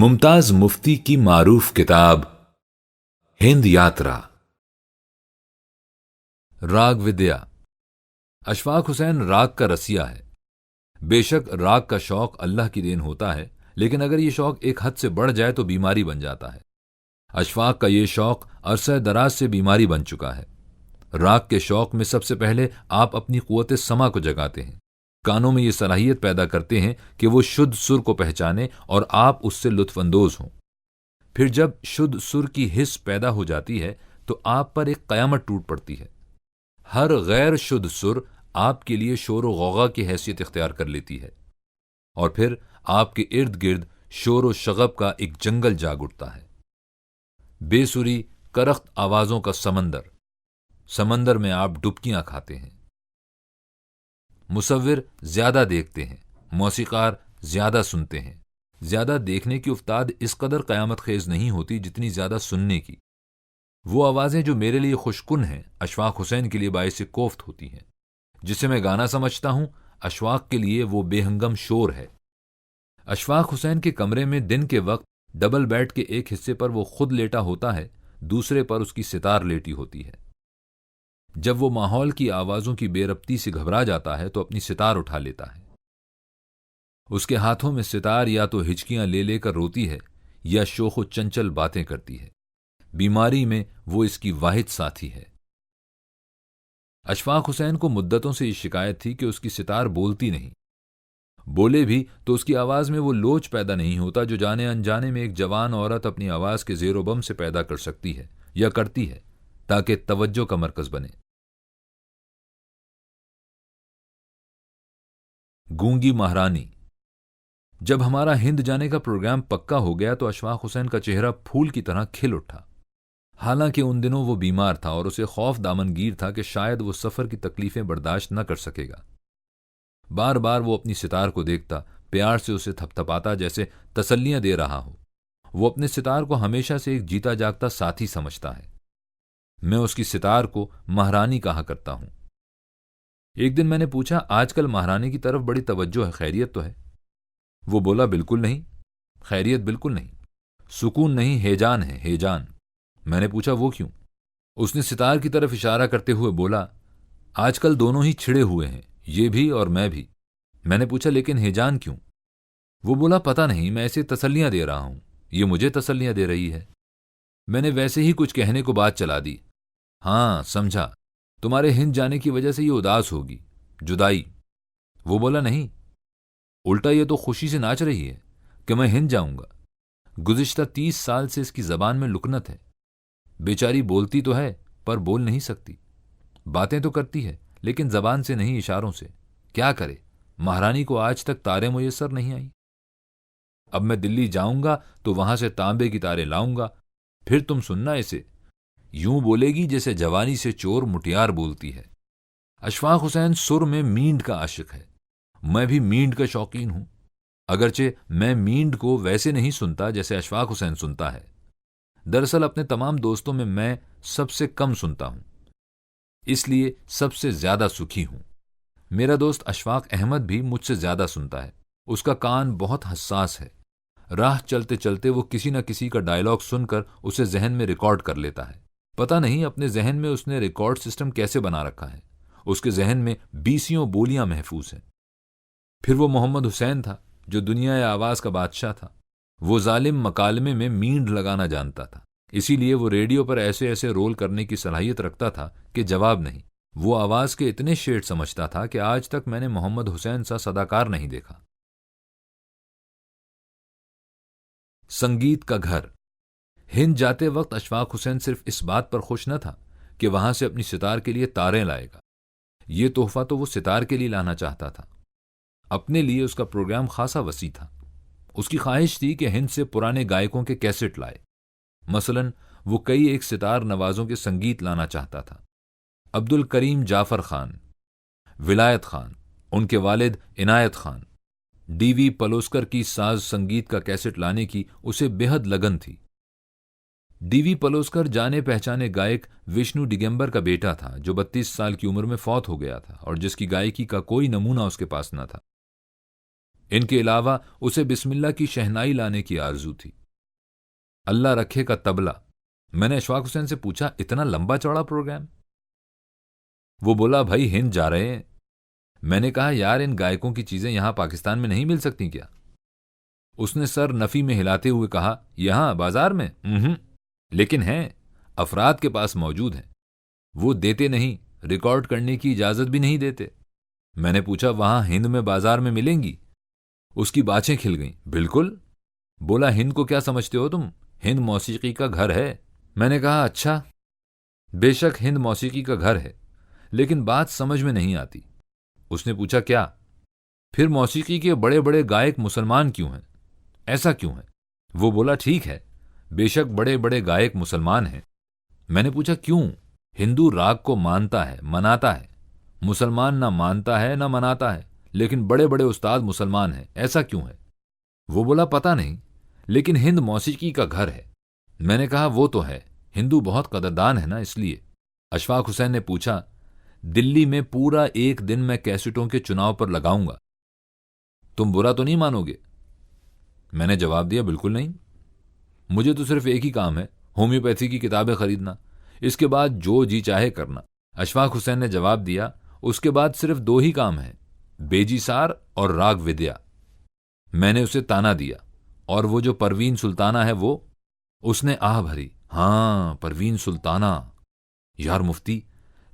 मुमताज मुफ्ती की मारूफ किताब हिंद यात्रा। राग विद्या। अशफाक हुसैन राग का रसिया है। बेशक राग का शौक अल्लाह की देन होता है, लेकिन अगर ये शौक एक हद से बढ़ जाए तो बीमारी बन जाता है। अशफाक का ये शौक अरसा दराज से बीमारी बन चुका है। राग के शौक में सबसे पहले आप अपनी कुव्वत समा को जगाते हैं, कानों में ये सलाहियत पैदा करते हैं कि वो शुद्ध सुर को पहचाने और आप उससे लुत्फअंदोज हों। फिर जब शुद्ध सुर की हिस्स पैदा हो जाती है तो आप पर एक कयामत टूट पड़ती है। हर गैर शुद्ध सुर आपके लिए शोर व गौगा की हैसियत इख्तियार कर लेती है और फिर आपके इर्द गिर्द शोर व शगब का एक जंगल जाग उठता है। बेसुरी करख्त आवाजों का समंदर, समंदर में आप डुबकियां खाते हैं। मुसव्विर ज्यादा देखते हैं, मौसीकार ज्यादा सुनते हैं। ज्यादा देखने की उफ्ताद इस कदर कयामत खेज नहीं होती जितनी ज्यादा सुनने की। वो आवाजें जो मेरे लिए खुशकुन हैं, अशफाक हुसैन के लिए बाइस कोफ्त होती हैं। जिसे मैं गाना समझता हूं, अशफाक के लिए वो बेहंगम शोर है। अशफाक हुसैन के कमरे में दिन के वक्त डबल बेड के एक हिस्से पर वो खुद लेटा होता है, दूसरे पर उसकी सितार लेटी होती है। जब वो माहौल की आवाजों की बेरब्ती से घबरा जाता है तो अपनी सितार उठा लेता है। उसके हाथों में सितार या तो हिचकियां ले लेकर रोती है या शोखो चंचल बातें करती है। बीमारी में वो इसकी वाहिद साथी है। अशफाक हुसैन को मुद्दतों से ये शिकायत थी कि उसकी सितार बोलती नहीं। बोले भी तो उसकी आवाज में वो लोच पैदा नहीं होता जो जाने अनजाने में एक जवान औरत अपनी आवाज के जेरो बम से पैदा कर सकती है या करती है, ताकि तवज्जो का मरकज बने। गूंगी महारानी। जब हमारा हिंद जाने का प्रोग्राम पक्का हो गया तो अशफाक हुसैन का चेहरा फूल की तरह खिल उठा। हालांकि उन दिनों वो बीमार था और उसे खौफ दामनगीर था कि शायद वो सफर की तकलीफें बर्दाश्त न कर सकेगा। बार बार वो अपनी सितार को देखता, प्यार से उसे थपथपाता जैसे तसल्लियां दे रहा हो। वो अपने सितार को हमेशा से एक जीता जागता साथी समझता है। मैं उसकी सितार को महारानी कहा करता हूं। एक दिन मैंने पूछा, आजकल महारानी की तरफ बड़ी तवज्जो है, खैरियत तो है? वो बोला, बिल्कुल नहीं, खैरियत बिल्कुल नहीं, सुकून नहीं, हेजान है, हेजान। मैंने पूछा, वो क्यों? उसने सितार की तरफ इशारा करते हुए बोला, आजकल दोनों ही छिड़े हुए हैं, ये भी और मैं भी। मैंने पूछा, लेकिन हेजान क्यों? वो बोला, पता नहीं, मैं इसे तसल्लियां दे रहा हूं, ये मुझे तसल्लियां दे रही है। मैंने वैसे ही कुछ कहने को बात चला दी। हाँ समझा, तुम्हारे हिंद जाने की वजह से ये उदास होगी, जुदाई। वो बोला, नहीं, उल्टा ये तो खुशी से नाच रही है कि मैं हिंद जाऊंगा। गुज़िश्ता 30 साल से इसकी जबान में लुकनत है। बेचारी बोलती तो है पर बोल नहीं सकती। बातें तो करती है लेकिन जबान से नहीं, इशारों से। क्या करे, महारानी को आज तक तारे मुयस्सर नहीं आई। अब मैं दिल्ली जाऊंगा तो वहां से तांबे की तारे लाऊंगा, फिर तुम सुनना इसे। यूं बोलेगी जैसे जवानी से चोर मुटियार बोलती है। अशफाक हुसैन सुर में मींड का आशिक है। मैं भी मींड का शौकीन हूं, अगरचे मैं मींड को वैसे नहीं सुनता जैसे अशफाक हुसैन सुनता है। दरअसल अपने तमाम दोस्तों में मैं सबसे कम सुनता हूं, इसलिए सबसे ज्यादा सुखी हूं। मेरा दोस्त अशफाक अहमद भी मुझसे ज्यादा सुनता है। उसका कान बहुत हसास है। राह चलते चलते वो किसी न किसी का डायलॉग सुनकर उसे जहन में रिकॉर्ड कर लेता है। पता नहीं अपने जहन में उसने रिकॉर्ड सिस्टम कैसे बना रखा है। उसके जहन में 20 बोलियां महफूज हैं। फिर वो मोहम्मद हुसैन था जो दुनिया आवाज का बादशाह था। वो जालिम मकालमे में मींड लगाना जानता था, इसीलिए वो रेडियो पर ऐसे ऐसे रोल करने की सलाहियत रखता था कि जवाब नहीं। वो आवाज के इतने शेड समझता था कि आज तक मैंने मोहम्मद हुसैन सा सदाकार नहीं देखा। संगीत का घर। हिंद जाते वक्त अशफाक हुसैन सिर्फ इस बात पर खुश न था कि वहां से अपनी सितार के लिए तारें लाएगा। ये तोहफा तो वो सितार के लिए लाना चाहता था। अपने लिए उसका प्रोग्राम खासा वसी था। उसकी ख्वाहिश थी कि हिंद से पुराने गायकों के कैसेट लाए। मसलन वो कई एक सितार नवाजों के संगीत लाना चाहता था। अब्दुल करीम जाफर खान, विलायत खान, उनके वालिद इनायत खान, डीवी पलोस्कर की साज संगीत का कैसेट लाने की उसे बेहद लगन थी। डीवी पलोस्कर जाने पहचाने गायक विष्णु डिगेम्बर का बेटा था जो 32 साल की उम्र में फौत हो गया था और जिसकी गायकी का कोई नमूना उसके पास न था। इनके अलावा उसे बिस्मिल्लाह की शहनाई लाने की आरजू थी। अल्लाह रखे का तबला। मैंने अशफाक हुसैन से पूछा, इतना लंबा चौड़ा प्रोग्राम? वो बोला, भाई हिंद जा रहे हैं। मैंने कहा, यार इन गायकों की चीजें यहां पाकिस्तान में नहीं मिल सकती क्या? उसने सर नफी में हिलाते हुए कहा, यहां बाजार में लेकिन हैं, अफराद के पास मौजूद हैं। वो देते नहीं, रिकॉर्ड करने की इजाजत भी नहीं देते। मैंने पूछा, वहां हिंद में बाजार में मिलेंगी? उसकी बाछें खिल गईं। बिल्कुल। बोला, हिंद को क्या समझते हो तुम? हिंद मौसीकी का घर है। मैंने कहा, अच्छा, बेशक हिंद मौसीकी का घर है, लेकिन बात समझ में नहीं आती। उसने पूछा, क्या? फिर मौसीकी के बड़े बड़े गायक मुसलमान क्यों हैं? ऐसा क्यों है? वो बोला, ठीक है, बेशक बड़े बड़े गायक मुसलमान हैं। मैंने पूछा, क्यों? हिंदू राग को मानता है, मनाता है। मुसलमान ना मानता है ना मनाता है, लेकिन बड़े बड़े उस्ताद मुसलमान हैं, ऐसा क्यों है? वो बोला, पता नहीं, लेकिन हिंद मौसीकी का घर है। मैंने कहा, वो तो है, हिंदू बहुत कदरदान है ना, इसलिए। अशफाक हुसैन ने पूछा, दिल्ली में पूरा एक दिन मैं कैसेटों के चुनाव पर लगाऊंगा, तुम बुरा तो नहीं मानोगे? मैंने जवाब दिया, बिल्कुल नहीं, मुझे तो सिर्फ एक ही काम है, होम्योपैथी की किताबें खरीदना, इसके बाद जो जी चाहे करना। अशफाक हुसैन ने जवाब दिया, उसके बाद सिर्फ दो ही काम हैं, बेजीसार और राग विद्या। मैंने उसे ताना दिया, और वो जो परवीन सुल्ताना है वो? उसने आह भरी, हां परवीन सुल्ताना। यार मुफ्ती,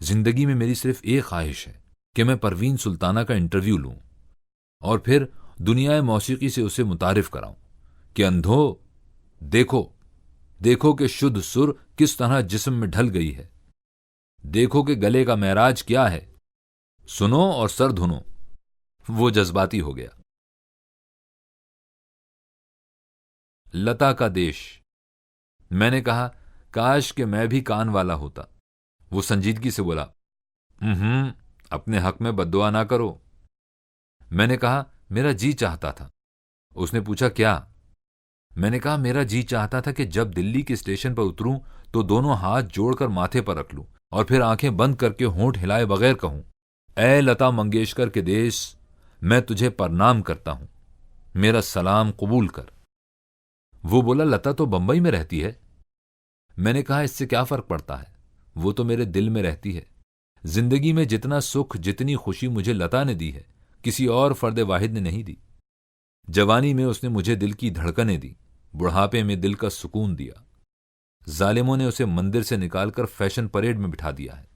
जिंदगी में मेरी सिर्फ एक ख्वाहिश है कि मैं परवीन सुल्ताना का इंटरव्यू लूं और फिर दुनियाए मौसीकी से उसे मुतारिफ कराऊं कि अंधो, देखो, देखो कि शुद्ध सुर किस तरह जिस्म में ढल गई है, देखो कि गले का महराज क्या है, सुनो और सर धुनो। वो जज्बाती हो गया। लता का देश। मैंने कहा, काश कि मैं भी कान वाला होता। वो संजीदगी से बोला, अपने हक में बद्दुआ ना करो। मैंने कहा, मेरा जी चाहता था। उसने पूछा, क्या? मैंने कहा, मेरा जी चाहता था कि जब दिल्ली के स्टेशन पर उतरूं तो दोनों हाथ जोड़कर माथे पर रख लूं और फिर आंखें बंद करके होंठ हिलाए बगैर कहूं, ऐ लता मंगेशकर के देश, मैं तुझे प्रणाम करता हूं, मेरा सलाम कबूल कर। वो बोला, लता तो बंबई में रहती है। मैंने कहा, इससे क्या फर्क पड़ता है, वो तो मेरे दिल में रहती है। जिंदगी में जितना सुख, जितनी खुशी मुझे लता ने दी है, किसी और फर्द वाहिद ने नहीं दी। जवानी में उसने मुझे दिल की धड़कनें दी, बुढ़ापे में दिल का सुकून दिया। जालिमों ने उसे मंदिर से निकालकर फैशन परेड में बिठा दिया है।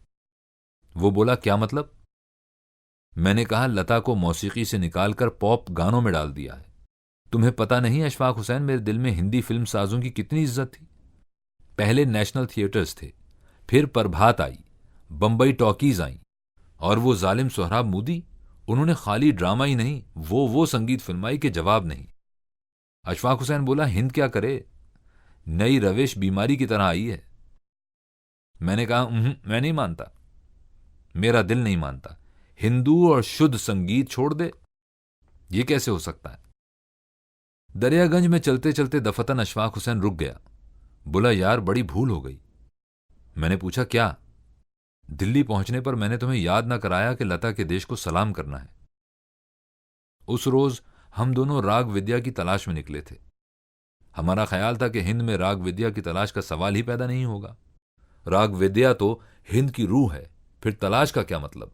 वो बोला, क्या मतलब? मैंने कहा, लता को मौसीकी से निकालकर पॉप गानों में डाल दिया है। तुम्हें पता नहीं अशफाक हुसैन, मेरे दिल में हिंदी फिल्म साजों की कितनी इज्जत थी। पहले नेशनल थिएटर्स थे, फिर प्रभात आई, बंबई टॉकीज आई, और वो जालिम सोहराब मोदी, उन्होंने खाली ड्रामा ही नहीं, वो संगीत फिल्माई के जवाब नहीं। अशफाक हुसैन बोला, हिंद क्या करे, नई रविश बीमारी की तरह आई है। मैंने कहा, मैं नहीं मानता, मेरा दिल नहीं मानता। हिंदू और शुद्ध संगीत छोड़ दे, ये कैसे हो सकता है? दरियागंज में चलते चलते दफतन अशफाक हुसैन रुक गया। बोला, यार बड़ी भूल हो गई। मैंने पूछा, क्या? दिल्ली पहुंचने पर मैंने तुम्हें याद न कराया कि लता के देश को सलाम करना है। उस रोज हम दोनों राग विद्या की तलाश में निकले थे। हमारा ख्याल था कि हिंद में राग विद्या की तलाश का सवाल ही पैदा नहीं होगा। राग विद्या तो हिंद की रूह है, फिर तलाश का क्या मतलब?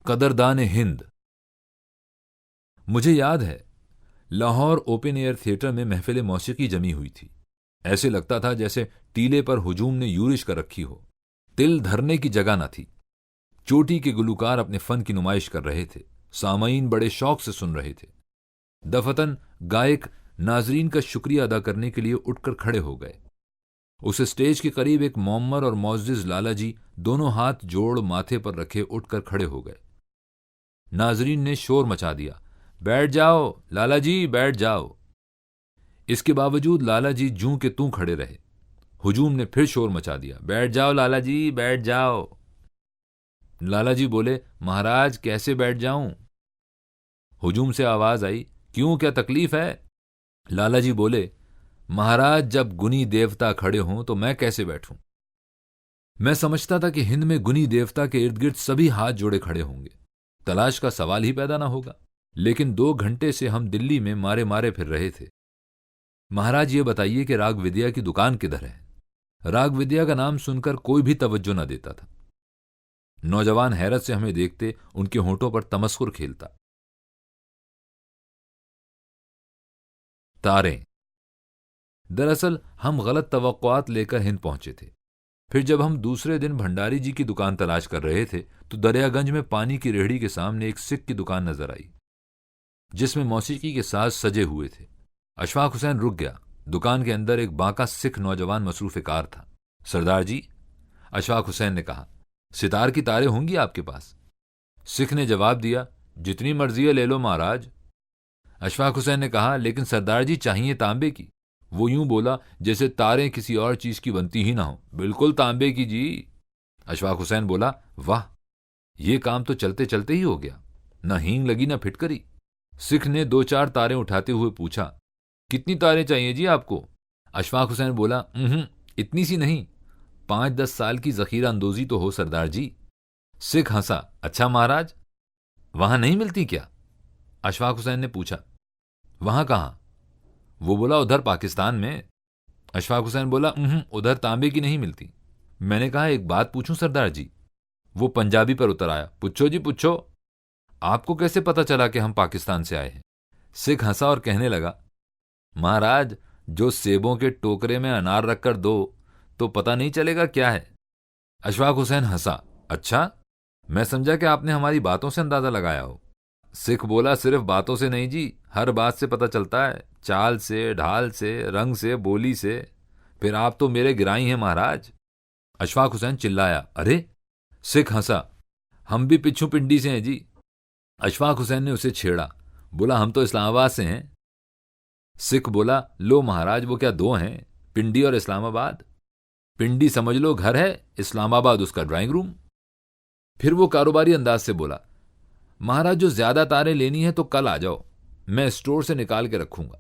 कदरदान हिंद। मुझे याद है, लाहौर ओपन एयर थिएटर में महफिल मौसीकी जमी हुई थी। ऐसे लगता था जैसे टीले पर हुजूम ने यूरिश कर रखी हो। तिल धरने की जगह न थी। चोटी के गुलूकार अपने फन की नुमाइश कर रहे थे, सामाईन बड़े शौक से सुन रहे थे। दफतन गायक नाजरीन का शुक्रिया अदा करने के लिए उठकर खड़े हो गए। उस स्टेज के करीब एक मोमर और मोअज़्ज़िज़ लाला जी दोनों हाथ जोड़ माथे पर रखे उठकर खड़े हो गए। नाजरीन ने शोर मचा दिया, बैठ जाओ लाला जी, बैठ जाओ। इसके बावजूद लाला जी जूं के तूं खड़े रहे। हुजूम ने फिर शोर मचा दिया, बैठ जाओ लाला जी, बैठ जाओ। लाला जी बोले, महाराज कैसे बैठ जाऊं? हुजूम से आवाज आई, क्यों, क्या तकलीफ है? लाला जी बोले, महाराज जब गुनी देवता खड़े हों तो मैं कैसे बैठूं? मैं समझता था कि हिंद में गुनी देवता के इर्द गिर्द सभी हाथ जोड़े खड़े होंगे। तलाश का सवाल ही पैदा ना होगा। लेकिन 2 घंटे से हम दिल्ली में मारे मारे फिर रहे थे। महाराज, ये बताइए कि राग विद्या की दुकान किधर है? राग विद्या का नाम सुनकर कोई भी तवज्जो न देता था। नौजवान हैरत से हमें देखते, उनके होंठों पर तमस्कुर खेलता। तारें। दरअसल हम गलत तवक्कुआत लेकर हिंद पहुंचे थे। फिर जब हम दूसरे दिन भंडारी जी की दुकान तलाश कर रहे थे तो दरियागंज में पानी की रेहड़ी के सामने एक सिख की दुकान नजर आई, जिसमें मौसीकी के साज सजे हुए थे। अशफाक हुसैन रुक गया। दुकान के अंदर एक बांका सिख नौजवान मसरूफ कार था। सरदार जी, अशफाक हुसैन ने कहा, सितार की तारें होंगी आपके पास? सिख ने जवाब दिया, जितनी मर्जी है ले लो महाराज। अशफाक हुसैन ने कहा, लेकिन सरदार जी चाहिए तांबे की। वो यूं बोला जैसे तारें किसी और चीज की बनती ही ना हो। बिल्कुल तांबे की जी। अशफाक हुसैन बोला, वाह, ये काम तो चलते चलते ही हो गया, न हींग लगी न फिटकरी। सिख ने 2-4 तारें उठाते हुए पूछा, कितनी तारें चाहिए जी आपको? अशफाक हुसैन बोला, इतनी सी नहीं, 5-10 साल की जखीरा अंदोजी तो हो सरदार जी। सिख हंसा, अच्छा महाराज, वहां नहीं मिलती क्या? अशफाक हुसैन ने पूछा, वहां कहां? वो बोला, उधर पाकिस्तान में। अशफाक हुसैन बोला, उधर तांबे की नहीं मिलती। मैंने कहा, एक बात पूछूं सरदार जी? वो पंजाबी पर उतर आया, पूछो जी पूछो। आपको कैसे पता चला कि हम पाकिस्तान से आए हैं? सिख हंसा और कहने लगा, महाराज, जो सेबों के टोकरे में अनार रखकर दो तो पता नहीं चलेगा क्या है। अशफाक हुसैन हंसा, अच्छा, मैं समझा कि आपने हमारी बातों से अंदाजा लगाया हो। सिख बोला, सिर्फ बातों से नहीं जी, हर बात से पता चलता है, चाल से, ढाल से, रंग से, बोली से। फिर आप तो मेरे गिराई हैं महाराज। अशफाक हुसैन चिल्लाया, अरे! सिख हंसा, हम भी पिच्छू पिंडी से हैं जी। अशफाक हुसैन ने उसे छेड़ा, बोला, हम तो इस्लामाबाद से हैं। सिख बोला, लो महाराज, वो क्या दो हैं, पिंडी और इस्लामाबाद? पिंडी समझ लो घर है, इस्लामाबाद उसका ड्राइंग रूम। फिर वो कारोबारी अंदाज से बोला, महाराज, जो ज्यादा तारें लेनी है तो कल आ जाओ, मैं स्टोर से निकाल के रखूंगा,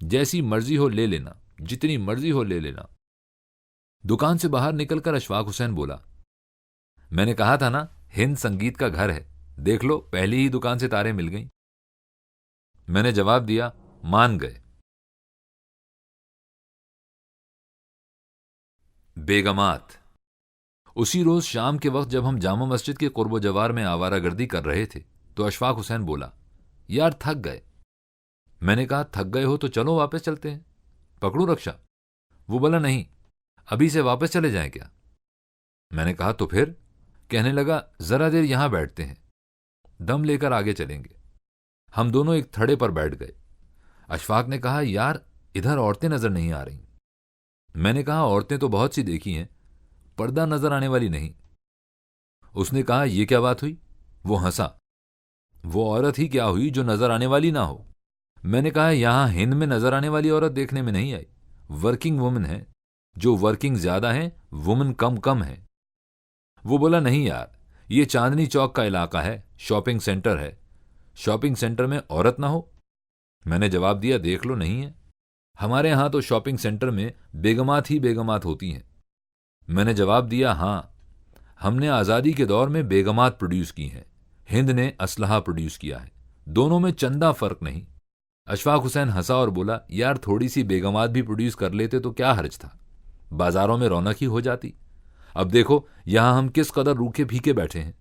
जैसी मर्जी हो ले लेना, जितनी मर्जी हो ले लेना। दुकान से बाहर निकलकर अशफाक हुसैन बोला, मैंने कहा था ना, हिंद संगीत का घर है, देख लो, पहली ही दुकान से तारें मिल गईं। मैंने जवाब दिया, मान गए। बेगमात। उसी रोज शाम के वक्त जब हम जामा मस्जिद के कुर्बो जवार में आवारागर्दी कर रहे थे तो अशफाक हुसैन बोला, यार थक गए। मैंने कहा, थक गए हो तो चलो वापस चलते हैं, पकड़ू रक्षा? वो बोला, नहीं, अभी से वापस चले जाएं क्या? मैंने कहा, तो फिर? कहने लगा, जरा देर यहां बैठते हैं, दम लेकर आगे चलेंगे। हम दोनों एक थड़े पर बैठ गए। अशफाक ने कहा, यार इधर औरतें नजर नहीं आ रही। मैंने कहा, औरतें तो बहुत सी देखी हैं, पर्दा नजर आने वाली नहीं। उसने कहा, यह क्या बात हुई? वो हंसा, वो औरत ही क्या हुई जो नजर आने वाली ना हो। मैंने कहा, यहां हिंद में नजर आने वाली औरत देखने में नहीं आई, वर्किंग वुमन है, जो वर्किंग ज्यादा है, वुमन कम कम है। वो बोला, नहीं यार, ये चांदनी चौक का इलाका है, शॉपिंग सेंटर है, शॉपिंग सेंटर में औरत ना हो? मैंने जवाब दिया, देख लो, नहीं है, हमारे यहां तो शॉपिंग सेंटर में बेगमात ही बेगमात होती हैं। मैंने जवाब दिया, हां, हमने आजादी के दौर में बेगमात प्रोड्यूस की हैं, हिंद ने असलहा प्रोड्यूस किया है, दोनों में चंदा फर्क नहीं। अशफाक हुसैन हंसा और बोला, यार थोड़ी सी बेगमात भी प्रोड्यूस कर लेते तो क्या हर्ज था, बाजारों में रौनक ही हो जाती। अब देखो यहां हम किस कदर रूखे फीके बैठे हैं।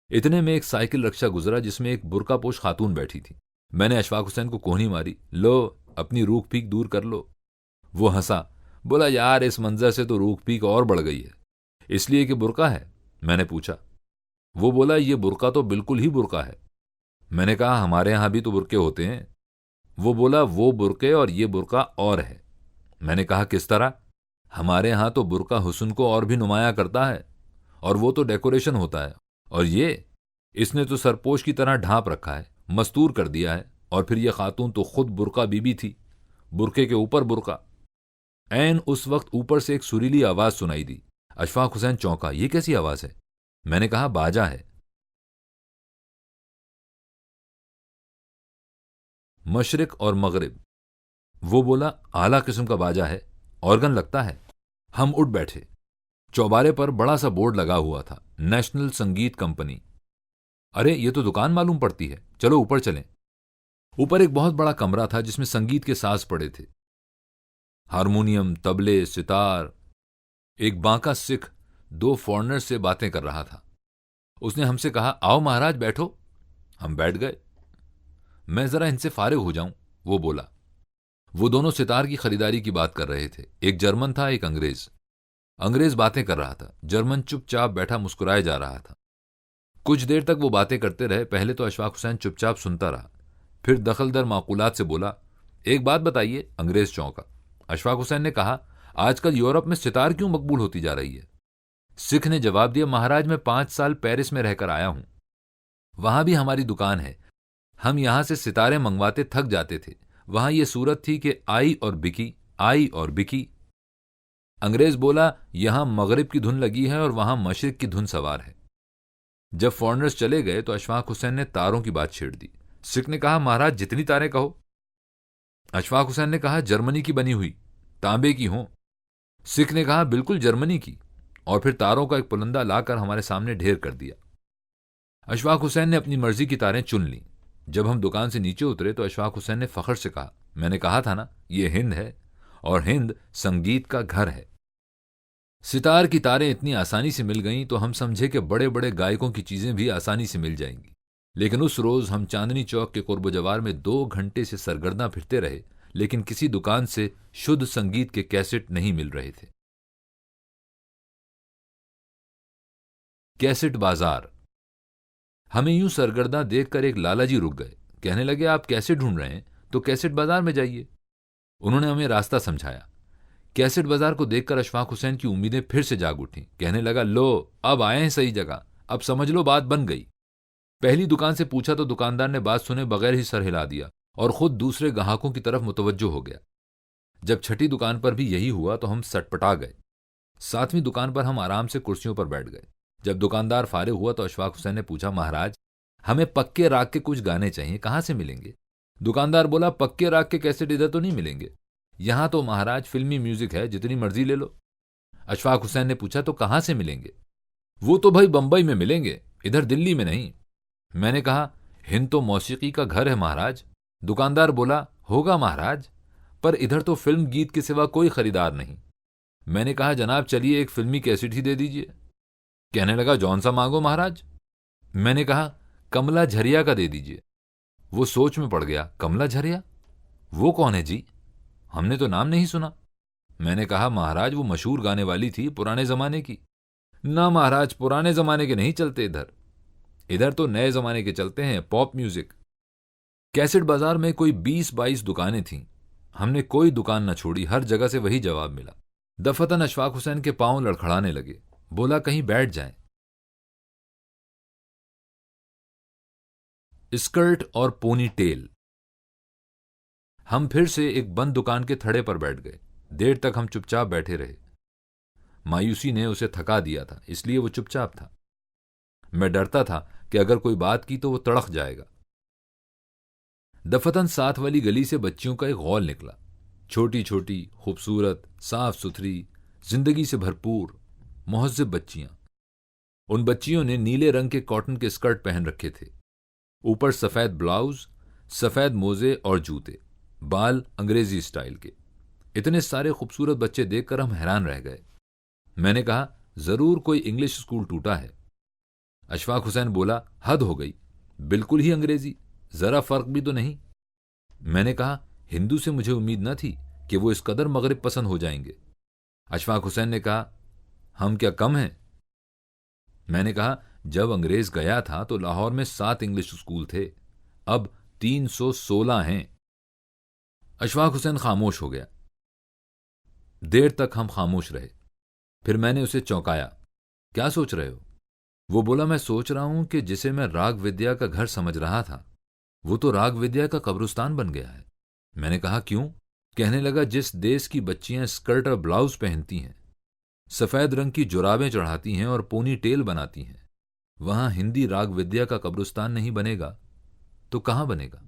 इतने में एक साइकिल रक्षा गुजरा जिसमें एक बुर्कापोश खातून बैठी थी। मैंने अशफाक हुसैन को कोहनी मारी, लो अपनी रूख फीक दूर कर लो। वो हंसा, बोला, यार इस मंजर से तो रूख फीक और बढ़ गई है। इसलिए कि बुर्का है? मैंने पूछा। वो बोला, ये बुर्का तो बिल्कुल ही बुर्का है। मैंने कहा, हमारे यहां भी तो बुरके होते हैं। वो बोला, वो बुरके और ये बुरका और है। मैंने कहा, किस तरह? हमारे यहां तो बुरका हुस्न को और भी नुमाया करता है, और वो तो डेकोरेशन होता है, और ये, इसने तो सरपोश की तरह ढांप रखा है, मस्तूर कर दिया है। और फिर ये खातून तो खुद बुरका बीबी थी, बुरके के ऊपर बुरका। ऐन उस वक्त ऊपर से एक सुरीली आवाज सुनाई दी। अशफाक हुसैन चौंका, ये कैसी आवाज है? मैंने कहा, बाजा है। मशरिक और मगरिब। वो बोला, आला किस्म का बाजा है, ऑर्गन लगता है। हम उठ बैठे। चौबारे पर बड़ा सा बोर्ड लगा हुआ था, नेशनल संगीत कंपनी। अरे ये तो दुकान मालूम पड़ती है, चलो ऊपर चलें। ऊपर एक बहुत बड़ा कमरा था जिसमें संगीत के साज पड़े थे, हारमोनियम, तबले, सितार। एक बांका सिख दो फॉरेनर्स से बातें कर रहा था। उसने हमसे कहा, आओ महाराज बैठो। हम बैठ गए। मैं जरा इनसे फारिग हो जाऊं, वो बोला। वो दोनों सितार की खरीदारी की बात कर रहे थे। एक जर्मन था, एक अंग्रेज। अंग्रेज बातें कर रहा था, जर्मन चुपचाप बैठा मुस्कुराए जा रहा था। कुछ देर तक वो बातें करते रहे। पहले तो अशफाक हुसैन चुपचाप सुनता रहा, फिर दखलदर माकूलात से बोला, एक बात बताइए। अंग्रेज चौंका। अशफाक हुसैन ने कहा, आजकल यूरोप में सितार क्यों मकबूल होती जा रही है? सिख ने जवाब दिया, महाराज मैं 5 साल पेरिस में रहकर आया हूं, वहां भी हमारी दुकान है। हम यहां से सितारे मंगवाते थक जाते थे। वहां यह सूरत थी कि आई और बिकी, आई और बिकी। अंग्रेज बोला, यहां मगरिब की धुन लगी है और वहां मशरिक की धुन सवार है। जब फॉरेनर्स चले गए तो अशफाक हुसैन ने तारों की बात छेड़ दी। सिख ने कहा, महाराज जितनी तारें कहो। अशफाक हुसैन ने कहा, जर्मनी की बनी हुई, तांबे की हों। सिख ने कहा, बिल्कुल जर्मनी की, और फिर तारों का एक पुलंदा लाकर हमारे सामने ढेर कर दिया। अशफाक हुसैन ने अपनी मर्जी की तारें चुन लीं। जब हम दुकान से नीचे उतरे तो अशफाक हुसैन ने फख्र से कहा, मैंने कहा था ना, यह हिंद है और हिंद संगीत का घर है। सितार की तारें इतनी आसानी से मिल गईं तो हम समझे कि बड़े बड़े गायकों की चीजें भी आसानी से मिल जाएंगी। लेकिन उस रोज हम चांदनी चौक के कुर्ब जवार में 2 घंटे से सरगर्दा फिरते रहे, लेकिन किसी दुकान से शुद्ध संगीत के कैसेट नहीं मिल रहे थे। कैसेट बाजार। हमें यूं सरगर्दा देखकर एक लालाजी रुक गए। कहने लगे, आप कैसेट ढूंढ रहे हैं तो कैसेट बाजार में जाइए। उन्होंने हमें रास्ता समझाया। कैसेट बाजार को देखकर अशफाक हुसैन की उम्मीदें फिर से जाग उठी। कहने लगा, लो अब आए हैं सही जगह, अब समझ लो बात बन गई। पहली दुकान से पूछा तो दुकानदार ने बात सुने बगैर ही सर हिला दिया और खुद दूसरे ग्राहकों की तरफ मुतवज्जो हो गया। जब छठी दुकान पर भी यही हुआ तो हम सटपटा गए। 7वीं दुकान पर हम आराम से कुर्सियों पर बैठ गए। जब दुकानदार फारिग हुआ तो अशफाक हुसैन ने पूछा, महाराज हमें पक्के राग के कुछ गाने चाहिए, कहां से मिलेंगे? दुकानदार बोला, पक्के राग के कैसेट इधर तो नहीं मिलेंगे, यहां तो महाराज फिल्मी म्यूजिक है, जितनी मर्जी ले लो। अशफाक हुसैन ने पूछा, तो कहां से मिलेंगे? वो तो भाई बंबई में मिलेंगे, इधर दिल्ली में नहीं। मैंने कहा, हिंद तो मौसीकी का घर है महाराज। दुकानदार बोला, होगा महाराज, पर इधर तो फिल्म गीत के सिवा कोई खरीदार नहीं। मैंने कहा, जनाब चलिए एक फिल्मी कैसेट ही दे दीजिए। कहने लगा, जौन सा मांगो महाराज। मैंने कहा, कमला झरिया का दे दीजिए। वो सोच में पड़ गया, कमला झरिया? वो कौन है जी? हमने तो नाम नहीं सुना। मैंने कहा, महाराज वो मशहूर गाने वाली थी, पुराने जमाने की। ना महाराज, पुराने जमाने के नहीं चलते इधर, इधर तो नए जमाने के चलते हैं, पॉप म्यूजिक। कैसेट बाजार में कोई 20-22 दुकानें थीं। हमने कोई दुकान न छोड़ी, हर जगह से वही जवाब मिला। दफतन अशफाक हुसैन के पांव लड़खड़ाने लगे। बोला, कहीं बैठ जाएं। स्कर्ट और पोनी टेल। हम फिर से एक बंद दुकान के थड़े पर बैठ गए। देर तक हम चुपचाप बैठे रहे। मायूसी ने उसे थका दिया था, इसलिए वो चुपचाप था। मैं डरता था कि अगर कोई बात की तो वो तड़क जाएगा। दफतन साथ वाली गली से बच्चियों का एक गौल निकला। छोटी छोटी, खूबसूरत, साफ सुथरी, जिंदगी से भरपूर, मुहज्जब बच्चियां। उन बच्चियों ने नीले रंग के कॉटन के स्कर्ट पहन रखे थे, ऊपर सफेद ब्लाउज, सफेद मोजे और जूते, बाल अंग्रेजी स्टाइल के। इतने सारे खूबसूरत बच्चे देखकर हम हैरान रह गए। मैंने कहा, जरूर कोई इंग्लिश स्कूल टूटा है। अशफाक हुसैन बोला, हद हो गई, बिल्कुल ही अंग्रेजी, जरा फर्क भी तो नहीं। मैंने कहा, हिंदू से मुझे उम्मीद न थी कि वो इस कदर मगरिब पसंद हो जाएंगे। अशफाक हुसैन ने कहा, हम क्या कम हैं? मैंने कहा, जब अंग्रेज गया था तो लाहौर में 7 इंग्लिश स्कूल थे, अब 316 हैं। अशफाक हुसैन खामोश हो गया। देर तक हम खामोश रहे। फिर मैंने उसे चौंकाया, क्या सोच रहे हो? वो बोला, मैं सोच रहा हूं कि जिसे मैं राग विद्या का घर समझ रहा था वो तो राग विद्या का कब्रिस्तान बन गया है। मैंने कहा, क्यों? कहने लगा, जिस देश की बच्चियां स्कर्ट और ब्लाउज पहनती हैं, सफेद रंग की जुराबें चढ़ाती हैं और पोनी टेल बनाती हैं, वहां हिंदी राग विद्या का कब्रिस्तान नहीं बनेगा तो कहां बनेगा?